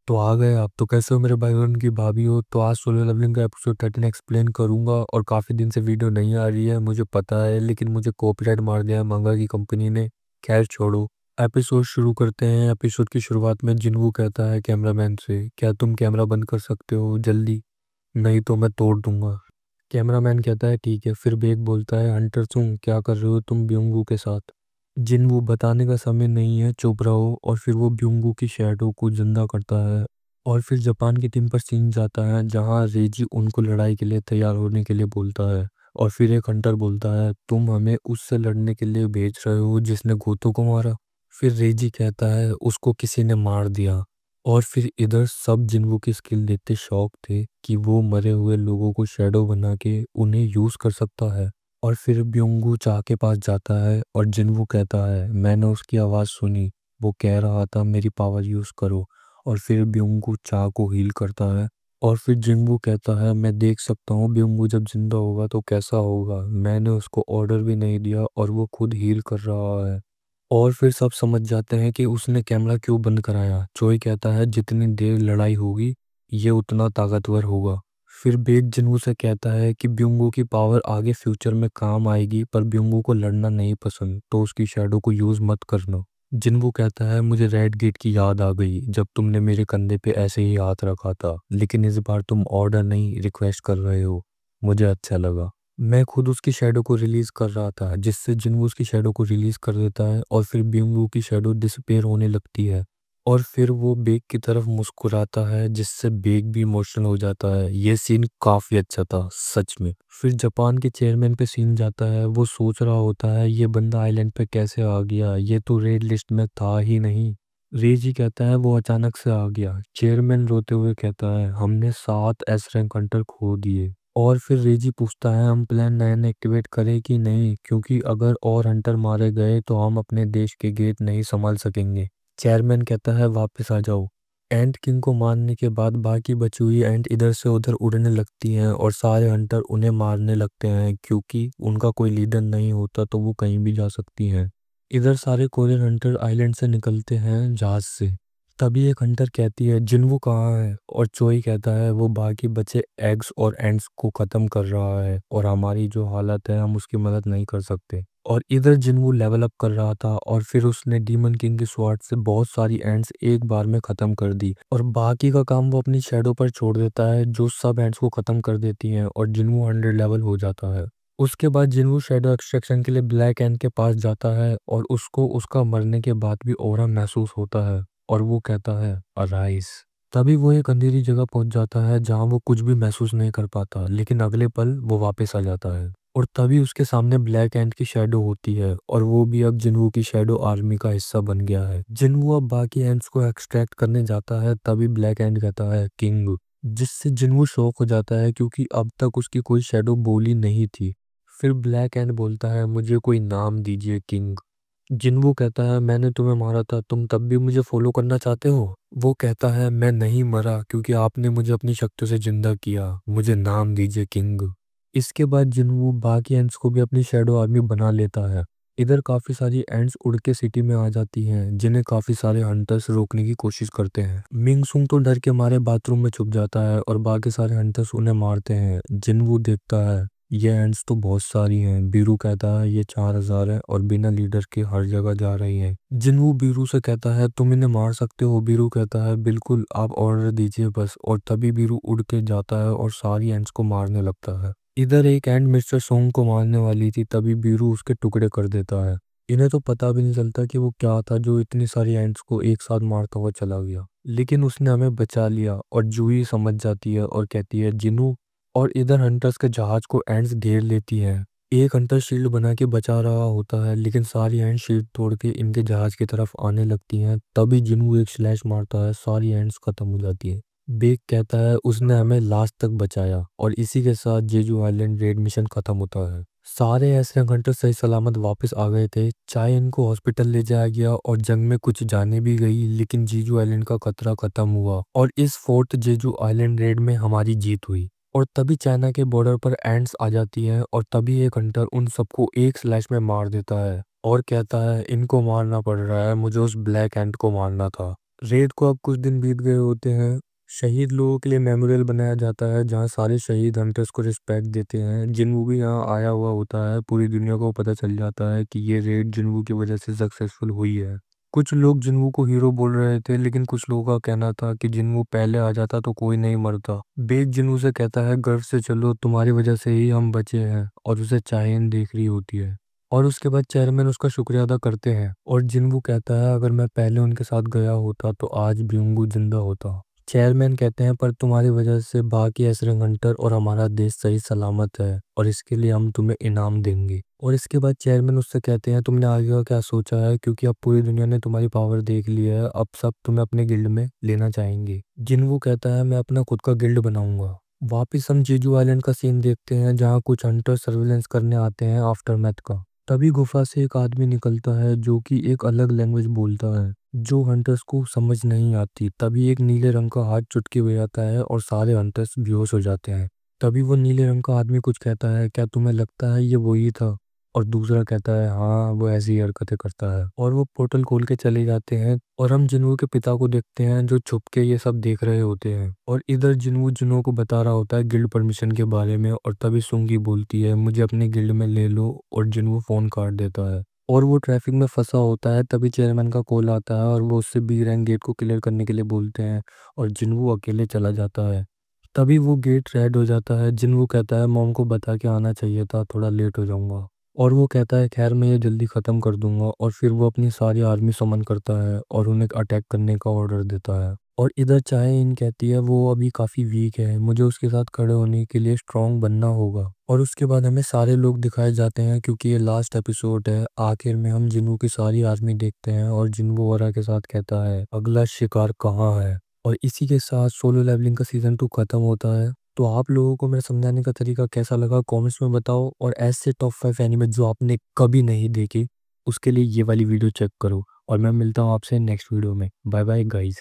तो आ गए आप। तो कैसे हो मेरे भाई और उनकी भाभी हो? तो आज सोलो लेवलिंग का एपिसोड 13 एक्सप्लेन करूंगा। और काफ़ी दिन से वीडियो नहीं आ रही है मुझे पता है, लेकिन मुझे कॉपीराइट मार दिया है मंगा की कंपनी ने। खैर छोड़ो, एपिसोड शुरू करते हैं। एपिसोड की शुरुआत में जिन्वू कहता है कैमरामैन से, क्या तुम कैमरा बंद कर सकते हो जल्दी, नहीं तो मैं तोड़ दूंगा। कैमरामैन कहता है ठीक है। फिर बेक बोलता है हंटर सुंग क्या कर रहे हो तुम ब्योंगू के साथ? जिन्वू बताने का समय नहीं है, चुप रहो। और फिर वो ब्योंगू की शैडो को जिंदा करता है। और फिर जापान की टीम पर सीन जाता है जहां रेजी उनको लड़ाई के लिए तैयार होने के लिए बोलता है। और फिर एक हंटर बोलता है तुम हमें उससे लड़ने के लिए भेज रहे हो जिसने गोतो को मारा? फिर रेजी कहता है उसको किसी ने मार दिया। और फिर इधर सब जिन्वू की स्किल देखते शौक थे कि वो मरे हुए लोगों को शैडो बना के उन्हें यूज कर सकता है। और फिर ब्योंगू चा के पास जाता है और जिन्वू कहता है मैंने उसकी आवाज़ सुनी, वो कह रहा था मेरी पावर यूज़ करो। और फिर ब्योंगू चा को हील करता है। और फिर जिन्वू कहता है मैं देख सकता हूँ ब्योंगू जब जिंदा होगा तो कैसा होगा, मैंने उसको ऑर्डर भी नहीं दिया और वो खुद हील कर रहा है। और फिर सब समझ जाते हैं कि उसने कैमरा क्यों बंद कराया। चोई कहता है जितनी देर लड़ाई होगी ये उतना ताकतवर होगा। फिर बेक जिन्वू से कहता है कि ब्योंगू की पावर आगे फ्यूचर में काम आएगी, पर ब्योंगू को लड़ना नहीं पसंद तो उसकी शैडो को यूज मत करना। जिन्वू कहता है मुझे रेड गेट की याद आ गई जब तुमने मेरे कंधे पे ऐसे ही हाथ रखा था, लेकिन इस बार तुम ऑर्डर नहीं रिक्वेस्ट कर रहे हो। मुझे अच्छा लगा। मैं खुद उसकी शैडो को रिलीज कर रहा था, जिससे जिन्वू उसकी शैडो को रिलीज कर देता है और फिर ब्योंगू की शैडो डिसअपेयर होने लगती है। और फिर वो बेक की तरफ मुस्कुराता है जिससे बेक भी इमोशनल हो जाता है। ये सीन काफी अच्छा था सच में। फिर जापान के चेयरमैन पे सीन जाता है। वो सोच रहा होता है ये बंदा आइलैंड पे कैसे आ गया, ये तो रेड लिस्ट में था ही नहीं। रेजी कहता है वो अचानक से आ गया। चेयरमैन रोते हुए कहता है हमने 7 एस रैंक हंटर खो दिए। और फिर रेजी पूछता है हम प्लान 9 एक्टिवेट करें कि नहीं, क्योंकि अगर और हंटर मारे गए तो हम अपने देश के गेट नहीं संभाल सकेंगे। चेयरमैन कहता है वापस आ जाओ। एंट किंग को मारने के बाद बाकी बची हुई एंट इधर से उधर उड़ने लगती हैं और सारे हंटर उन्हें मारने लगते हैं, क्योंकि उनका कोई लीडर नहीं होता तो वो कहीं भी जा सकती हैं। इधर सारे कोरियन हंटर आइलैंड से निकलते हैं जहाज से। तभी एक हंटर कहती है जिन्वू कहाँ है? और चोई कहता है वो बाकी बचे एग्स और एंड्स को खत्म कर रहा है और हमारी जो हालत है हम उसकी मदद नहीं कर सकते। और इधर जिन्वू लेवल अप कर रहा था और फिर उसने डीमन किंग की स्वॉर्ड से बहुत सारी एंड्स एक बार में खत्म कर दी। और बाकी का काम वो अपनी शैडो पर छोड़ देता है जो सब एंड्स को खत्म कर देती हैं और जिन्वू 100 लेवल हो जाता है। उसके बाद जिन्वू शैडो एक्सट्रैक्शन के लिए ब्लैक एंड के पास जाता है और उसको उसका मरने के बाद भी ऑरा महसूस होता है। और वो कहता है अराइज। तभी वो एक अंधेरी जगह पहुंच जाता है जहां वो कुछ भी महसूस नहीं कर पाता, लेकिन अगले पल वो वापस आ जाता है। और तभी उसके सामने ब्लैक एंड की शैडो होती है और वो भी अब जिन्वू की शैडो आर्मी का हिस्सा बन गया है। जिन्वू अब बाकी एंड्स को एक्सट्रैक्ट करने जाता है, तभी ब्लैक एंड कहता है किंग, जिससे जिन्वू शॉक हो जाता है क्योंकि अब तक उसकी कोई शैडो बोली नहीं थी। फिर ब्लैक एंड बोलता है मुझे कोई नाम दीजिए किंग। जिन्वू कहता है मैंने तुम्हें मारा था, तुम तब भी मुझे फॉलो करना चाहते हो? वो कहता है मैं नहीं मरा क्योंकि आपने मुझे अपनी शक्तियों से जिंदा किया, मुझे नाम दीजिए किंग। इसके बाद जिन्वू बाकी एंड्स को भी अपनी शैडो आर्मी बना लेता है। इधर काफी सारी एंड्स उड़ के सिटी में आ जाती हैं जिन्हें काफी सारे हंटर्स रोकने की कोशिश करते हैं। मिंग सुंग तो डर के मारे बाथरूम में छुप जाता है और बाकी सारे हंटर्स उन्हें मारते हैं। जिन्वू देखता है ये एंड्स तो बहुत सारी हैं। बीरू कहता है ये 4000 है और बिना लीडर के हर जगह जा रही हैं। जिन्वू बीरू से कहता है तुम इन्हें मार सकते हो? बीरू कहता है बिल्कुल, आप ऑर्डर दीजिए बस। और तभी बीरू उड़ के जाता है और सारी एंड्स को मारने लगता है। इधर एक एंड मिस्टर सोंग को मारने वाली थी, तभी बीरू उसके टुकड़े कर देता है। इन्हें तो पता भी नहीं चलता कि वो क्या था जो इतनी सारी एंड्स को एक साथ मारता हुआ चला गया, लेकिन उसने हमें बचा लिया। और जूही समझ जाती है और कहती है जिनू। और इधर हंटर्स के जहाज को एंड्स घेर लेती हैं। एक हंटर शील्ड बना के बचा रहा होता है, लेकिन सारी एंड्स शील्ड तोड़ के इनके जहाज की तरफ आने लगती हैं। तभी जिनू एक स्लैश मारता है, सारी एंड्स खत्म हो जाती है। बेक कहता है उसने हमें लास्ट तक बचाया। और इसी के साथ जेजू आइलैंड रेड मिशन खत्म होता है। सारे ऐसे हंटर सही सलामत वापस आ गए थे। चाहे इनको हॉस्पिटल ले जाया गया और जंग में कुछ जाने भी गई, लेकिन जीजू आइलैंड का खतरा खत्म हुआ और इस फोर्थ जेजू आइलैंड रेड में हमारी जीत हुई। और तभी चाइना के बॉर्डर पर एंड्स आ जाती हैं और तभी एक हंटर उन सबको एक स्लैश में मार देता है और कहता है इनको मारना पड़ रहा है, मुझे उस ब्लैक एंट को मारना था। रेड को अब कुछ दिन बीत गए होते हैं। शहीद लोगों के लिए मेमोरियल बनाया जाता है जहाँ सारे शहीद हंटर्स को रिस्पेक्ट देते हैं। जिन्वू भी यहाँ आया हुआ होता है। पूरी दुनिया को पता चल जाता है कि ये रेड जिन्वू की वजह से सक्सेसफुल हुई है। कुछ लोग जिन्वू को हीरो बोल रहे थे, लेकिन कुछ लोगों का कहना था कि जिन्वू पहले आ जाता तो कोई नहीं मरता। बेक जिन्वू से कहता है, गर्व से चलो, तुम्हारी वजह से ही हम बचे हैं। और उसे चाहेन देख रही होती है। और उसके बाद चेयरमैन उसका शुक्रिया अदा करते हैं और जिन्वू कहता है, अगर मैं पहले उनके साथ गया होता तो आज ब्यूंगू जिंदा होता। चेयरमैन कहते हैं, पर तुम्हारी वजह से बाकी एसरिंग हंटर और हमारा देश सही सलामत है और इसके लिए हम तुम्हें इनाम देंगे। और इसके बाद चेयरमैन उससे कहते हैं, तुमने आगे का क्या सोचा है, क्योंकि अब पूरी दुनिया ने तुम्हारी पावर देख ली है, अब सब तुम्हें अपने गिल्ड में लेना चाहेंगे। जिन्वू कहता है, मैं अपना खुद का गिल्ड बनाऊंगा। वापिस हम जेजू आइलैंड का सीन देखते हैं जहाँ कुछ हंटर सर्विलेंस करने आते हैं आफ्टरमैथ का। तभी गुफा से एक आदमी निकलता है जो कि एक अलग लैंग्वेज बोलता है जो हंटर्स को समझ नहीं आती। तभी एक नीले रंग का हाथ चुटकी बजाता है और सारे हंटर्स बेहोश हो जाते हैं। तभी वो नीले रंग का आदमी कुछ कहता है, क्या तुम्हें लगता है ये वही था? और दूसरा कहता है, हाँ वो ऐसी हरकतें करता है। और वो पोर्टल खोल के चले जाते हैं और हम जिन्वू के पिता को देखते हैं जो छुप के ये सब देख रहे होते हैं। और इधर जिन्वू जिन्हों को बता रहा होता है गिल्ड परमिशन के बारे में। और तभी सुंगी बोलती है, मुझे अपने गिल्ड में ले लो। और जिन्वू फोन काट देता है और वो ट्रैफिक में फंसा होता है। तभी चेयरमैन का कॉल आता है और वो उससे बी रैंक गेट को क्लियर करने के लिए बोलते हैं और जिन्वू अकेले चला जाता है। तभी वो गेट रेड हो जाता है। जिन्वू कहता है, मॉम को बता के आना चाहिए था, थोड़ा लेट हो जाऊंगा। और वो कहता है, खैर मैं ये जल्दी ख़त्म कर दूंगा। और फिर वो अपनी सारी आर्मी समन करता है और उन्हें अटैक करने का ऑर्डर देता है। और इधर चाहे इन कहती है, वो अभी काफ़ी वीक है, मुझे उसके साथ खड़े होने के लिए स्ट्रांग बनना होगा। और उसके बाद हमें सारे लोग दिखाए जाते हैं क्योंकि ये लास्ट एपिसोड है। आखिर में हम जिन्वू की सारी आर्मी देखते हैं और जिन्वू वरा के साथ कहता है, अगला शिकार कहाँ है। और इसी के साथ सोलो लेवलिंग का सीज़न 2 खत्म होता है। तो आप लोगों को मेरा समझाने का तरीका कैसा लगा कमेंट्स में बताओ। और ऐसे टॉप 5 एनिमे जो आपने कभी नहीं देखे उसके लिए ये वाली वीडियो चेक करो। और मैं मिलता हूँ आपसे नेक्स्ट वीडियो में। Bye bye guys.